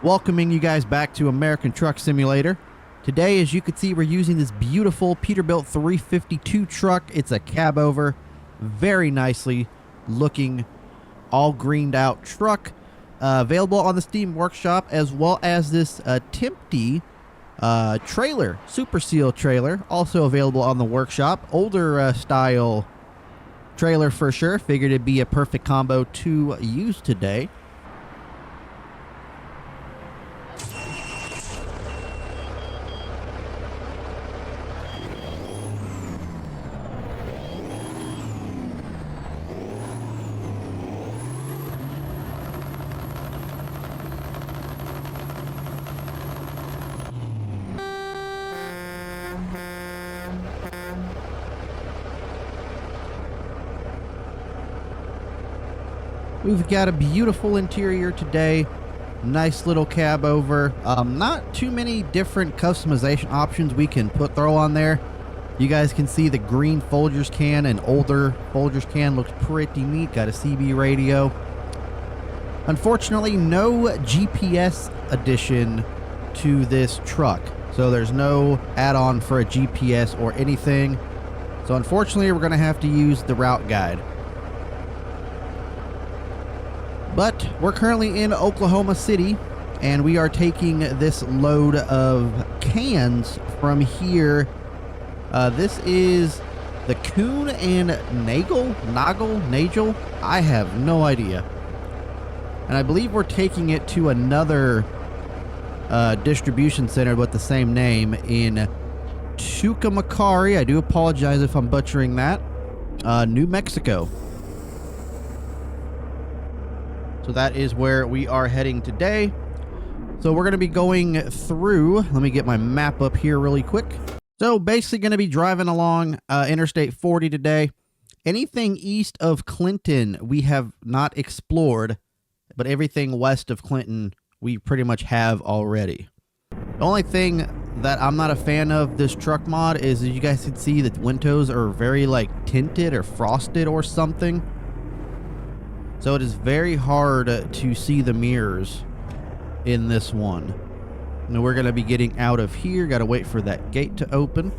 Welcoming you guys back to American Truck Simulator. Today, as you can see, we're using this beautiful Peterbilt 352 truck. It's a cabover, very nicely looking, all greened out truck. Available on the Steam Workshop, as well as this Tempte trailer, Super Seal trailer, also available on the workshop. Older style trailer for sure. Figured it'd be a perfect combo to use today. We've got a beautiful interior today. Nice little cab over. Not too many different customization options we can throw on there. You guys can see the green Folgers can and older Folgers can looks pretty neat. Got a CB radio. Unfortunately, no GPS addition to this truck. So there's no add-on for a GPS or anything. So unfortunately, we're going to have to use the route guide. But we're currently in Oklahoma City, and we are taking this load of cans from here. This is the Kuhn and Nagel? I have no idea. And I believe we're taking it to another distribution center with the same name in Tucumcari. I do apologize if I'm butchering that. New Mexico. So that is where we are heading today. So we're going to be going through, let me get my map up here really quick. So basically going to be driving along Interstate 40 today. Anything east of Clinton we have not explored, but everything west of Clinton we pretty much have already. The only thing that I'm not a fan of this truck mod is, as you guys can see, the windows are very like tinted or frosted or something. So it is very hard to see the mirrors in this one. Now we're going to be getting out of here. Got to wait for that gate to open.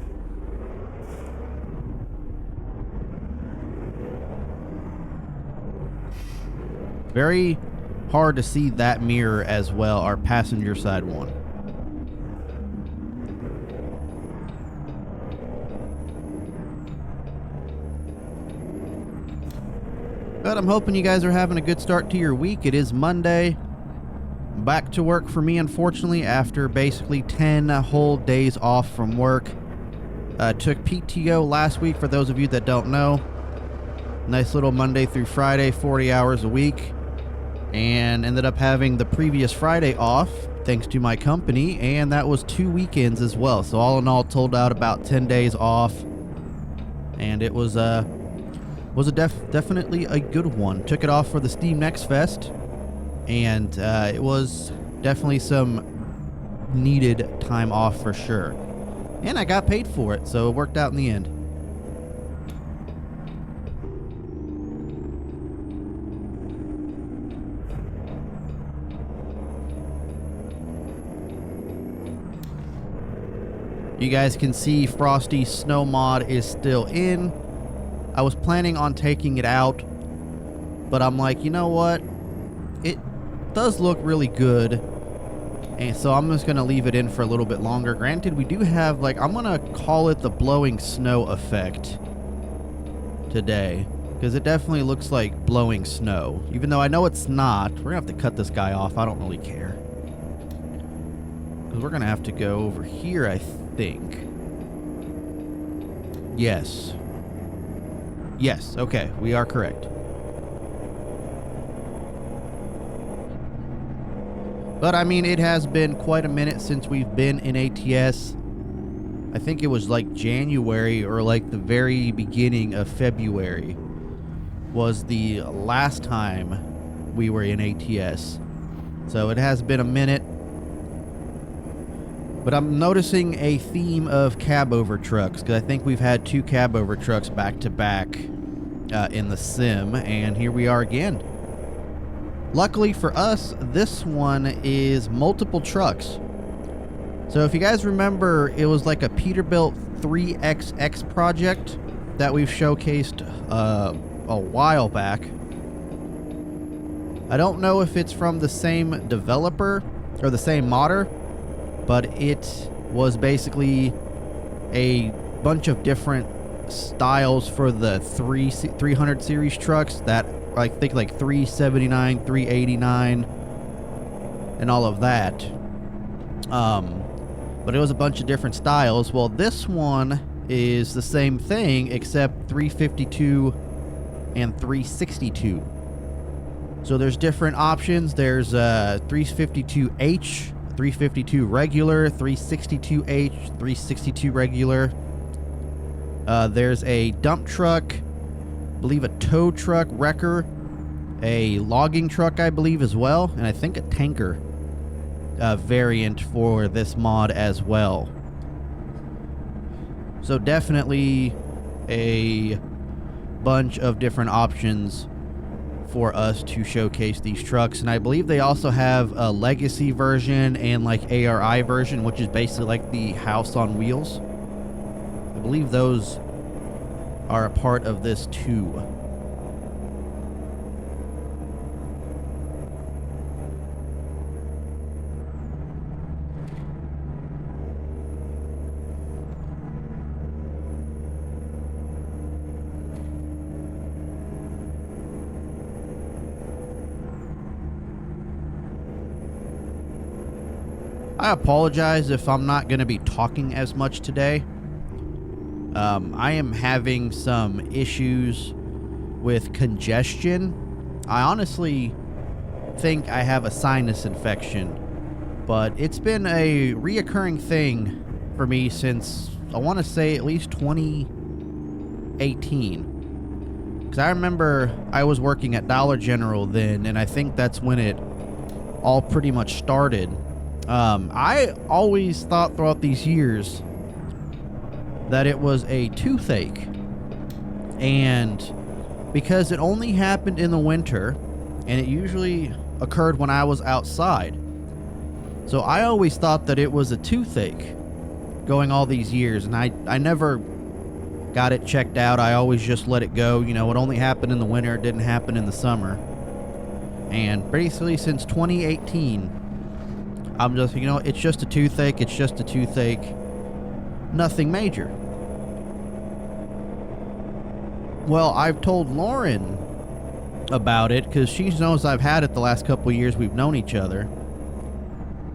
Very hard to see that mirror as well, our passenger side one. But I'm hoping you guys are having a good start to your week. It is Monday. Back to work for me, unfortunately, after basically 10 whole days off from work. Took PTO last week, for those of you that don't know. Nice little Monday through Friday, 40 hours a week. And ended up having the previous Friday off, thanks to my company. And that was 2 weekends as well. So all in all, totaled out about 10 days off. And it was definitely a good one. Took it off for the Steam Next Fest, and it was definitely some needed time off for sure. And I got paid for it, so it worked out in the end. You guys can see Frosty Snow Mod is still in. I was planning on taking it out, but I'm like, you know what? It does look really good, and so I'm just going to leave it in for a little bit longer. Granted, we do have, like, I'm going to call it the blowing snow effect today, because it definitely looks like blowing snow. Even though I know it's not, we're going to have to cut this guy off. I don't really care. Because we're going to have to go over here, I think. Yes. Yes, okay, we are correct. But I mean, it has been quite a minute since we've been in ATS. I think it was like January or like the very beginning of February was the last time we were in ATS. So it has been a minute. But I'm noticing a theme of cabover trucks, because I think we've had 2 cabover trucks back to back in the sim, and here we are again. Luckily for us, this one is multiple trucks. So if you guys remember, it was like a Peterbilt 3XX project that we've showcased a while back. I don't know if it's from the same developer or the same modder, but it was basically a bunch of different styles for the 300 series trucks that I think like 379, 389, and all of that. But it was a bunch of different styles. Well, this one is the same thing except 352 and 362. So there's different options. There's 352H, 352 regular, 362H, 362 regular. There's a dump truck, I believe a tow truck, wrecker, a logging truck, I believe as well, and I think a tanker variant for this mod as well. So definitely a bunch of different options for us to showcase these trucks. And I believe they also have a legacy version and like ARI version, which is basically like the house on wheels. I believe those are a part of this too. I apologize if I'm not going to be talking as much today. I am having some issues with congestion. I honestly think I have a sinus infection, but it's been a reoccurring thing for me since, I want to say, at least 2018. Because I remember I was working at Dollar General then, and I think that's when it all pretty much started. I always thought throughout these years that it was a toothache, and because it only happened in the winter and it usually occurred when I was outside, so I always thought that it was a toothache going all these years, and I never got it checked out. I always just let it go. You know, it only happened in the winter, it didn't happen in the summer. And basically since 2018, I'm just, you know, it's just a toothache, it's just a toothache. Nothing major. Well, I've told Lauren about it because she knows I've had it the last couple of years we've known each other.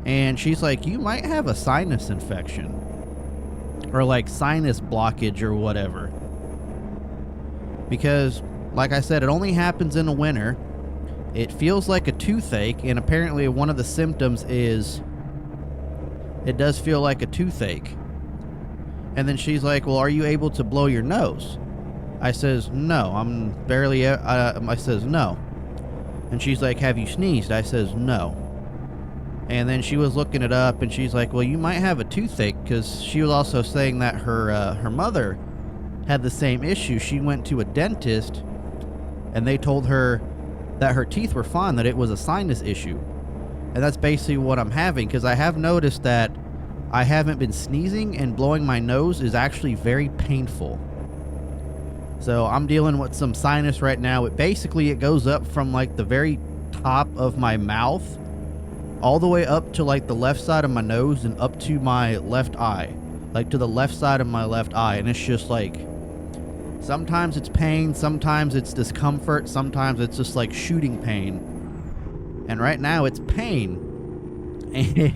And she's like, you might have a sinus infection. Or like sinus blockage or whatever. Because, like I said, it only happens in the winter. It feels like a toothache, and apparently one of the symptoms is it does feel like a toothache. And then she's like, well, are you able to blow your nose? I says, no, I'm barely, I says, no. And she's like, have you sneezed? I says, no. And then she was looking it up, and she's like, well, you might have a toothache, because she was also saying that her mother had the same issue. She went to a dentist, and they told her that her teeth were fine, that it was a sinus issue. And that's basically what I'm having, because I have noticed that I haven't been sneezing, and blowing my nose is actually very painful. So I'm dealing with some sinus right now. It goes up from like the very top of my mouth all the way up to like the left side of my nose and up to my left eye, like to the left side of my left eye. And it's just like, sometimes it's pain, sometimes it's discomfort, sometimes it's just like shooting pain. And right now it's pain.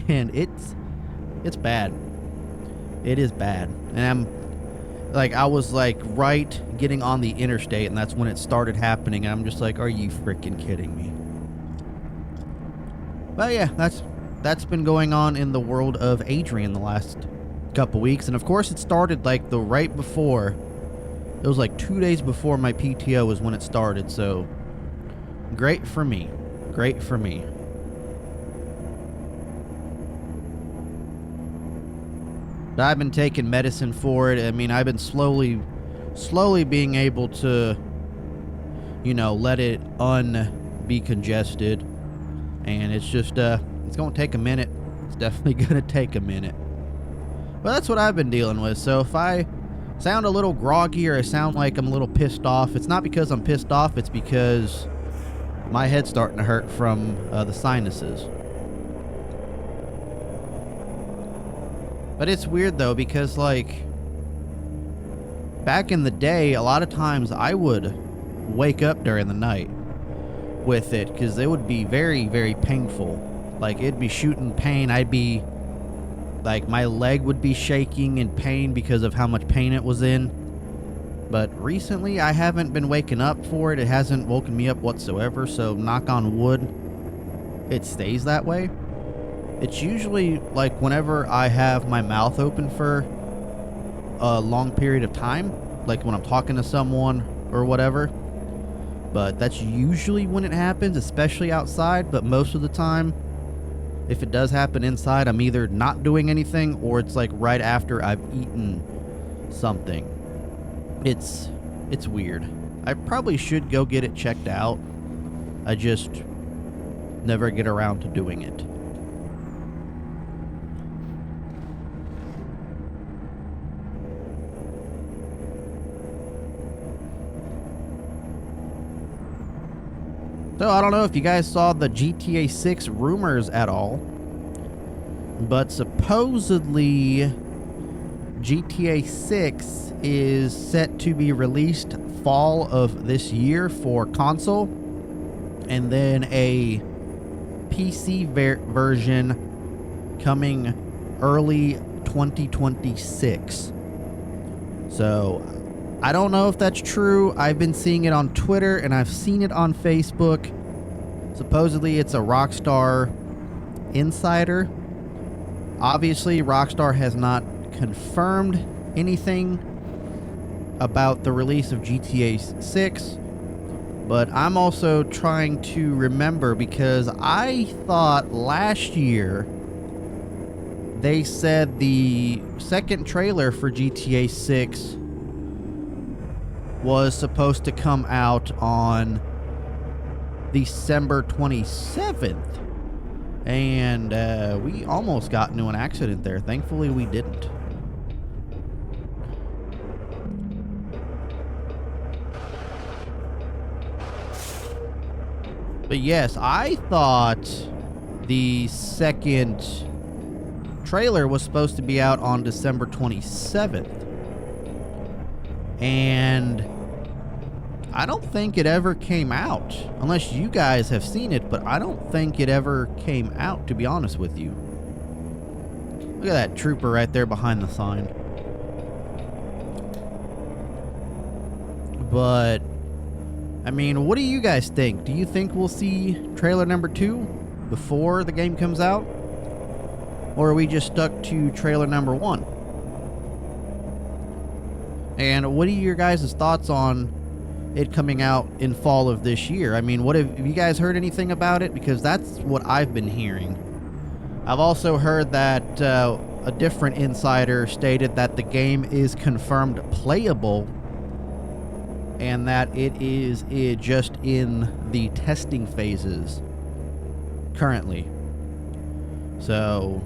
And it's bad. It is bad. And I was like right getting on the interstate, and that's when it started happening. And I'm just like, are you freaking kidding me? But yeah, that's been going on in the world of Adrian the last couple weeks. And of course it started like the right before. It was like 2 days before my PTO is when it started, so great for me. Great for me. I've been taking medicine for it. I mean, I've been slowly being able to, you know, let it be congested. And it's just, it's going to take a minute. It's definitely going to take a minute. But that's what I've been dealing with. So if I sound a little groggy or I sound like I'm a little pissed off, it's not because I'm pissed off. It's because my head's starting to hurt from the sinuses. But it's weird though, because like back in the day, a lot of times I would wake up during the night with it because it would be very, very painful. Like it'd be shooting pain. I'd be like, my leg would be shaking in pain because of how much pain it was in. But recently I haven't been waking up for it. It hasn't woken me up whatsoever. So knock on wood, it stays that way. It's usually like whenever I have my mouth open for a long period of time, like when I'm talking to someone or whatever. But that's usually when it happens, especially outside. But most of the time, if it does happen inside, I'm either not doing anything or it's like right after I've eaten something. It's weird. I probably should go get it checked out. I just never get around to doing it. So I don't know if you guys saw the GTA 6 rumors at all, but supposedly GTA 6 is set to be released fall of this year for console, and then a PC version coming early 2026. So I don't know if that's true. I've been seeing it on Twitter and I've seen it on Facebook. Supposedly it's a Rockstar insider. Obviously, Rockstar has not confirmed anything about the release of GTA 6. But I'm also trying to remember, because I thought last year they said the second trailer for GTA 6 was supposed to come out on December 27th. And we almost got into an accident there. Thankfully, we didn't. But yes, I thought the second trailer was supposed to be out on December 27th. And I don't think it ever came out, unless you guys have seen it, but I don't think it ever came out, to be honest with you. Look at that trooper right there behind the sign. But, I mean, what do you guys think? Do you think we'll see trailer number 2 before the game comes out? Or are we just stuck to trailer number 1? And what are your guys' thoughts on it coming out in fall of this year? I mean, have you guys heard anything about it? Because that's what I've been hearing. I've also heard that a different insider stated that the game is confirmed playable and that it is just in the testing phases currently. So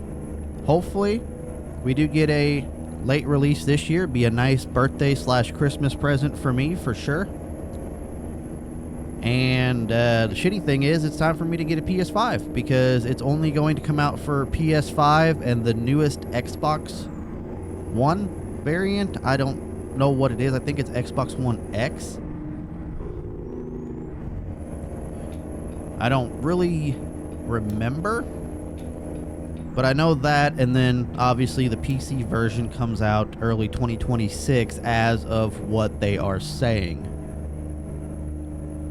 hopefully we do get a late release this year. It'd be a nice birthday / Christmas present for me, for sure. And the shitty thing is, it's time for me to get a PS5, because it's only going to come out for PS5 and the newest Xbox One variant. I don't know what it is. I think it's Xbox One X. I don't really remember, but I know that, and then obviously the PC version comes out early 2026 as of what they are saying.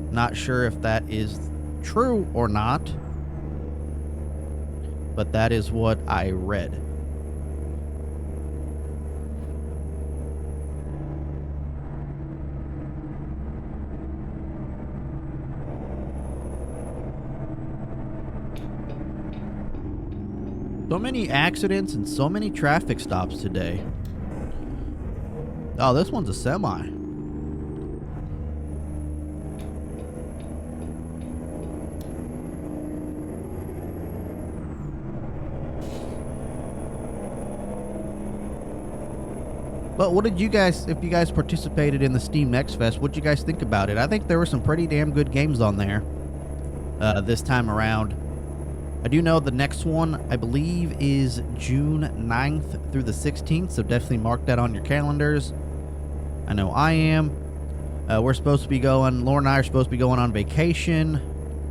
Not sure if that is true or not, but that is what I read. So many accidents and so many traffic stops today. Oh, this one's a semi. But what did you guys, if you guys participated in the Steam Next Fest, what did you guys think about it? I think there were some pretty damn good games on there this time around. I do know the next one, I believe, is June 9th through the 16th, so definitely mark that on your calendars. I know I am. We're supposed to be going, Laura and I are supposed to be going on vacation.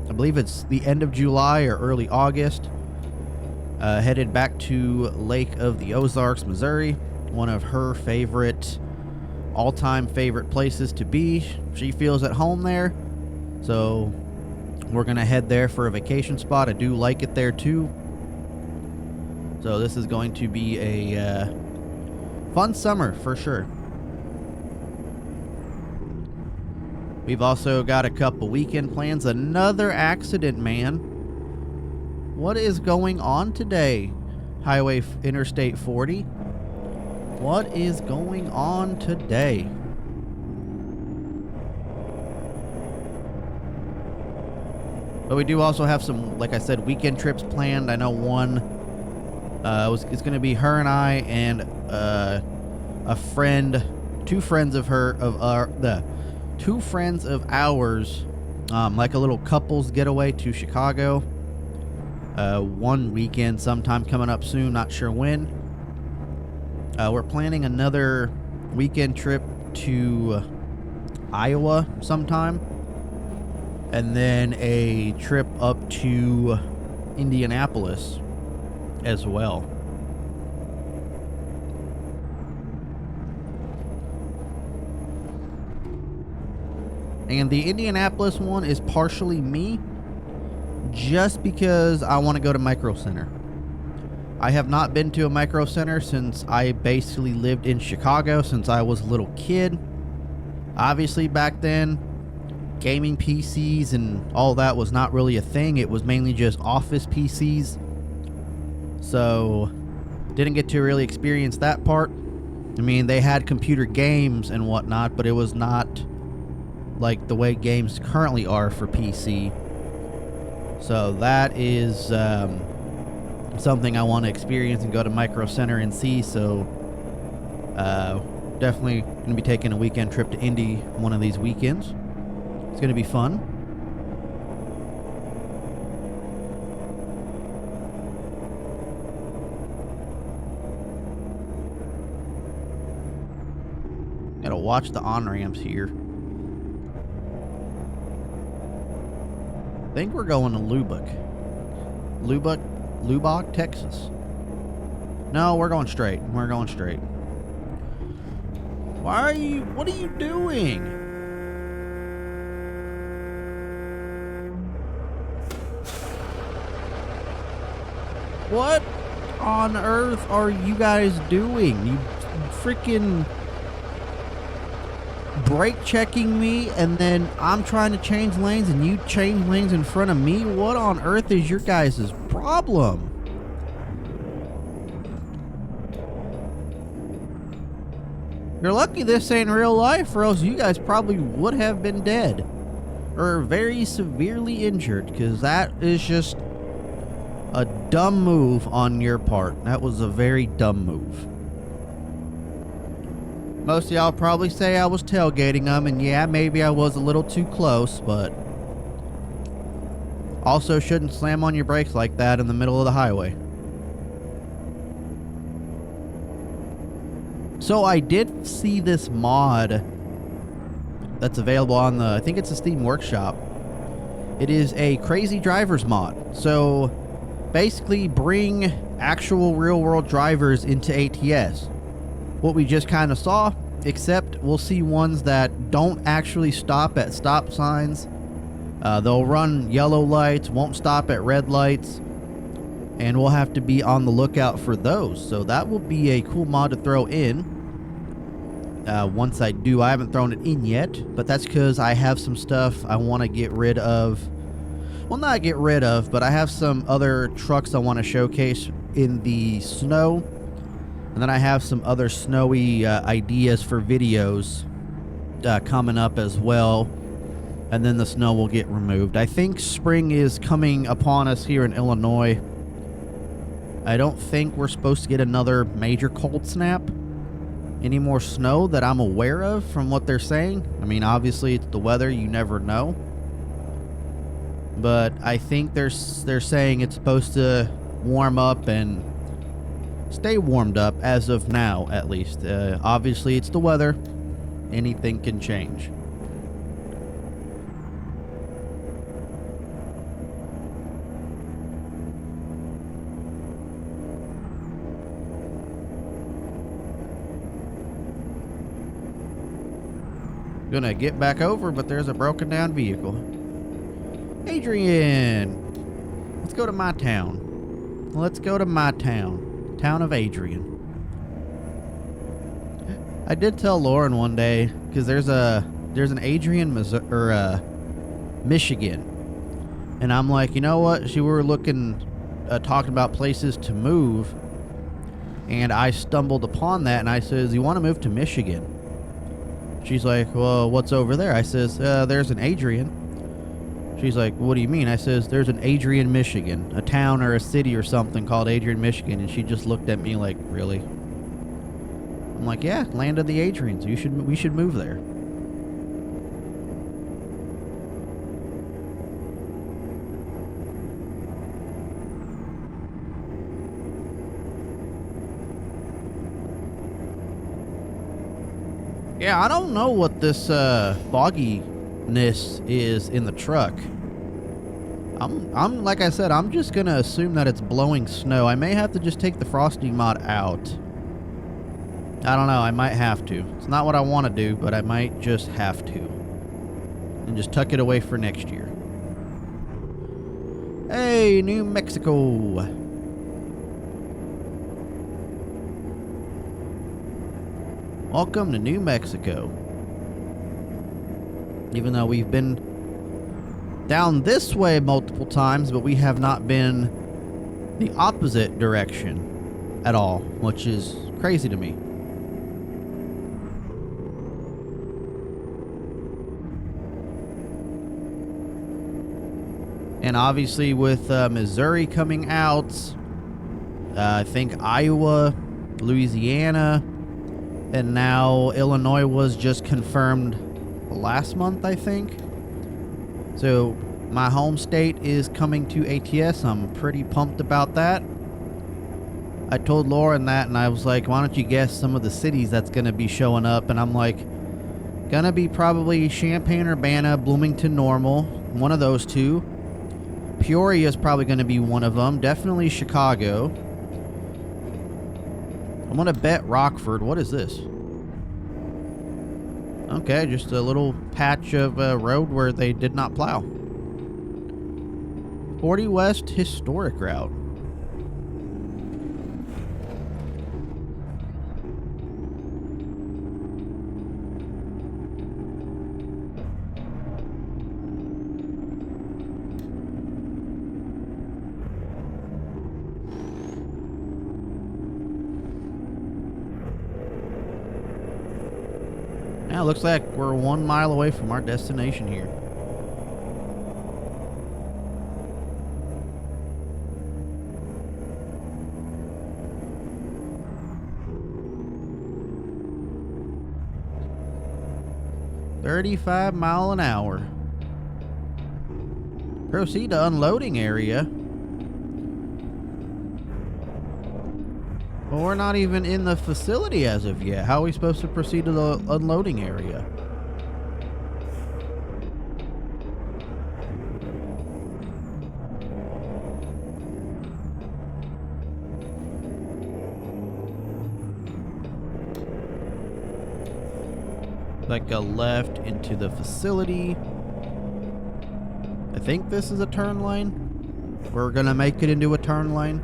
I believe it's the end of July or early August. Headed back to Lake of the Ozarks, Missouri. One of her favorite, all-time favorite places to be. She feels at home there. So we're going to head there for a vacation spot. I do like it there too. So this is going to be a fun summer for sure. We've also got a couple weekend plans. Another accident, man. What is going on today? Interstate 40. What is going on today? But we do also have some, like I said, weekend trips planned. I know one it's going to be her and I and a friend, two friends of ours, like a little couples getaway to Chicago. One weekend sometime coming up soon, not sure when. We're planning another weekend trip to Iowa sometime, and then a trip up to Indianapolis as well. And the Indianapolis one is partially me, just because I want to go to Micro Center. I have not been to a Micro Center since I basically lived in Chicago since I was a little kid. Obviously back then, gaming PCs and all that was not really a thing. It was mainly just office PCs. So, didn't get to really experience that part. I mean, they had computer games and whatnot, but it was not like the way games currently are for PC. So that is something I want to experience and go to Micro Center and see. So definitely going to be taking a weekend trip to Indy one of these weekends. It's going to be fun. Got to watch the on-ramps here. I think we're going to Lubbock, Texas. No, we're going straight. We're going straight. What are you doing? What on earth are you guys doing? You freaking brake checking me, and then I'm trying to change lanes and you change lanes in front of me? What on earth is your guys' problem? You're lucky this ain't real life, or else you guys probably would have been dead or very severely injured, because that is just a dumb move on your part. That was a very dumb move. Most of y'all probably say I was tailgating them, and yeah, maybe I was a little too close, but also shouldn't slam on your brakes like that in the middle of the highway. So I did see this mod that's available on I think it's a Steam Workshop. It is a Crazy Drivers mod. So basically bring actual real world drivers into ATS. What we just kind of saw, except we'll see ones that don't actually stop at stop signs. They'll run yellow lights, won't stop at red lights, and we'll have to be on the lookout for those. So that will be a cool mod to throw in. Once I do, I haven't thrown it in yet, but that's because I have some stuff I want to get rid of. Well, not get rid of, but I have some other trucks I want to showcase in the snow. And then I have some other snowy ideas for videos coming up as well. And then the snow will get removed. I think spring is coming upon us here in Illinois. I don't think we're supposed to get another major cold snap. any more snow that I'm aware of from what they're saying. I mean, obviously it's the weather, you never know. But I think they're saying it's supposed to warm up and stay warmed up as of now, at least. Obviously it's the weather. Anything can change. Gonna get back over, but there's a broken down vehicle. Adrian! Let's go to my town. Let's go to my town. Town of Adrian. I did tell Lauren one day, because there's an Adrian, Michigan. And I'm like, you know what? We were looking, talking about places to move. And I stumbled upon that, and I says, you want to move to Michigan? She's like, well, what's over there? I says, there's an Adrian. She's like, what do you mean? I says, there's an Adrian, Michigan, a town or a city or something called Adrian, Michigan. And she just looked at me like, really? I'm like, yeah, land of the Adrians. We should move there. Yeah, I don't know what this fogginess is in the truck. I'm like I said, I'm just gonna assume that it's blowing snow. I may have to just take the frosting mod out. I don't know, I might have to. It's not what I want to do, but I might just have to. And just tuck it away for next year. Hey, New Mexico. Welcome to New Mexico. Even though we've been down this way multiple times, but we have not been the opposite direction at all, which is crazy to me. And obviously with Missouri coming out, I think Iowa, Louisiana, and now Illinois was just confirmed last month, I think. So my home state is coming to ATS. I'm pretty pumped about that. I told Lauren that, and I was like, why don't you guess some of the cities that's going to be showing up? And I'm like, gonna be probably Champaign-Urbana, Bloomington, Normal, one of those two. Peoria is probably going to be one of them. Definitely Chicago. I'm going to bet Rockford. What is this? Okay, just a little patch of road where they did not plow. 40 West Historic Route. Now, looks like we're 1 mile away from our destination here. $35 mph. Proceed to unloading area. Well, we're not even in the facility as of yet. How are we supposed to proceed to the unloading area? Like a left into the facility. I think this is a turn lane. We're gonna make it into a turn lane.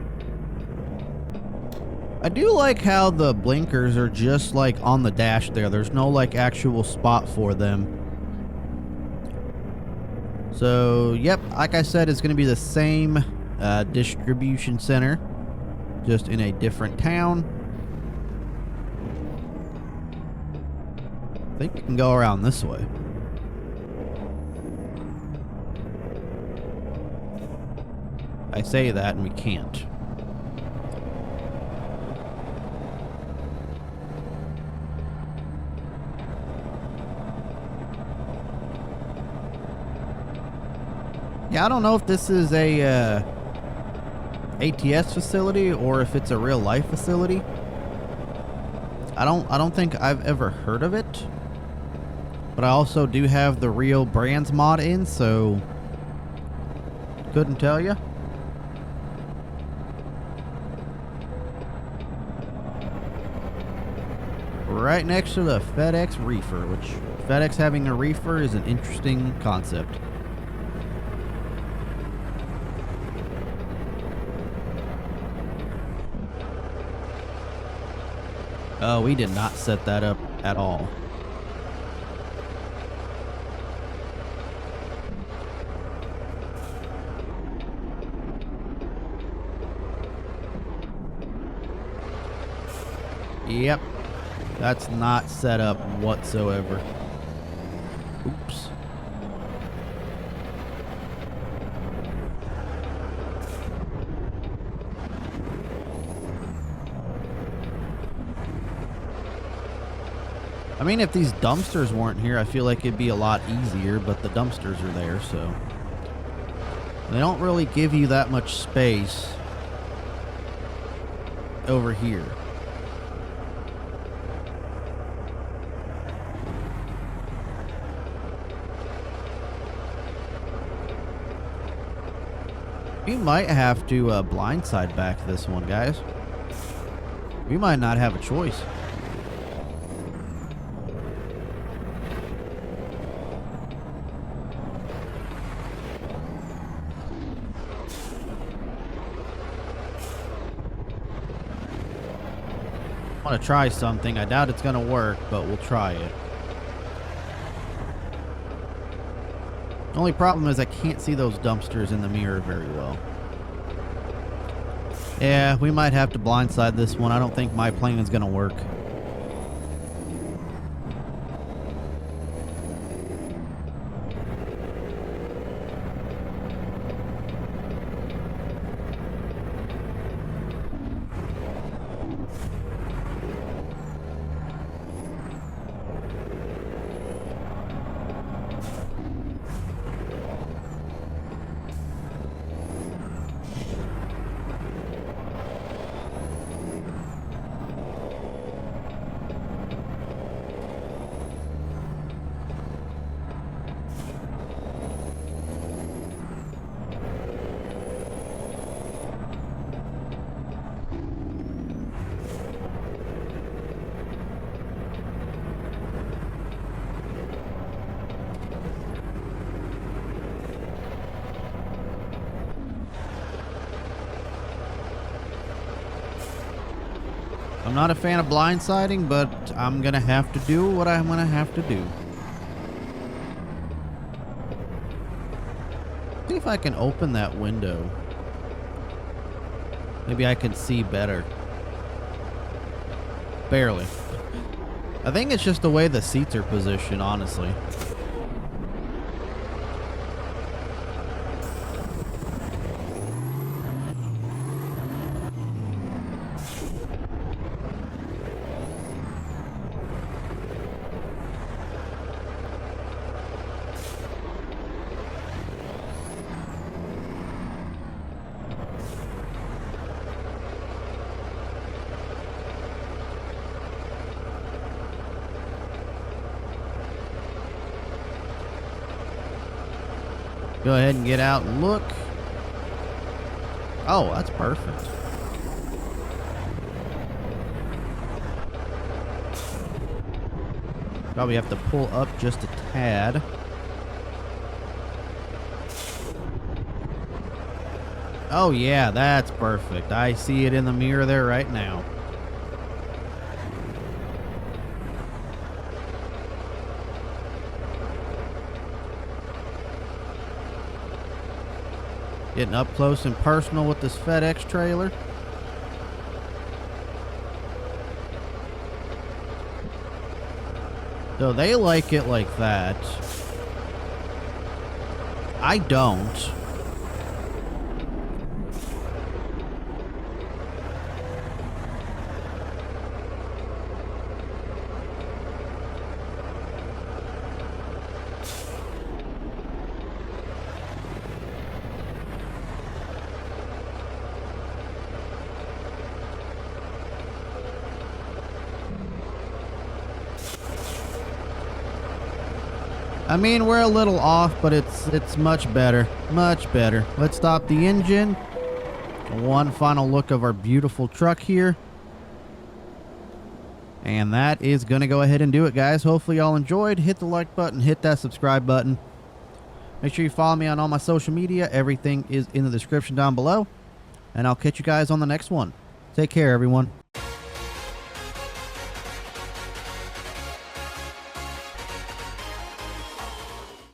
I do like how the blinkers are just like on the dash there. There's no like actual spot for them. So, yep, like I said, it's going to be the same distribution center, just in a different town. I think we can go around this way. I say that and we can't. Yeah, I don't know if this is a ATS facility or if it's a real life facility. I don't think I've ever heard of it. But I also do have the real brands mod in, so couldn't tell you. Right next to the FedEx reefer, which FedEx having a reefer is an interesting concept. Oh, we did not set that up at all. Yep. That's not set up whatsoever. Oops. I mean, if these dumpsters weren't here, I feel like it'd be a lot easier, but the dumpsters are there, so they don't really give you that much space over here. We might have to blindside back this one, guys. We might not have a choice. I want to try something. I doubt it's going to work, but we'll try it. The only problem is I can't see those dumpsters in the mirror very well. Yeah, we might have to blindside this one. I don't think my plan is going to work. I'm not a fan of blindsiding, but I'm going to have to do what I'm going to have to do. See if I can open that window. Maybe I can see better. Barely. I think it's just the way the seats are positioned, honestly. Go ahead and get out and look. Oh, that's perfect. Probably have to pull up just a tad. Oh yeah, that's perfect. I see it in the mirror there right now. Getting up close and personal with this FedEx trailer. So they like it like that. I don't. I mean, we're a little off, but it's much better. Much better. Let's stop the engine. One final look of our beautiful truck here. And that is going to go ahead and do it, guys. Hopefully y'all enjoyed. Hit the like button. Hit that subscribe button. Make sure you follow me on all my social media. Everything is in the description down below. And I'll catch you guys on the next one. Take care, everyone.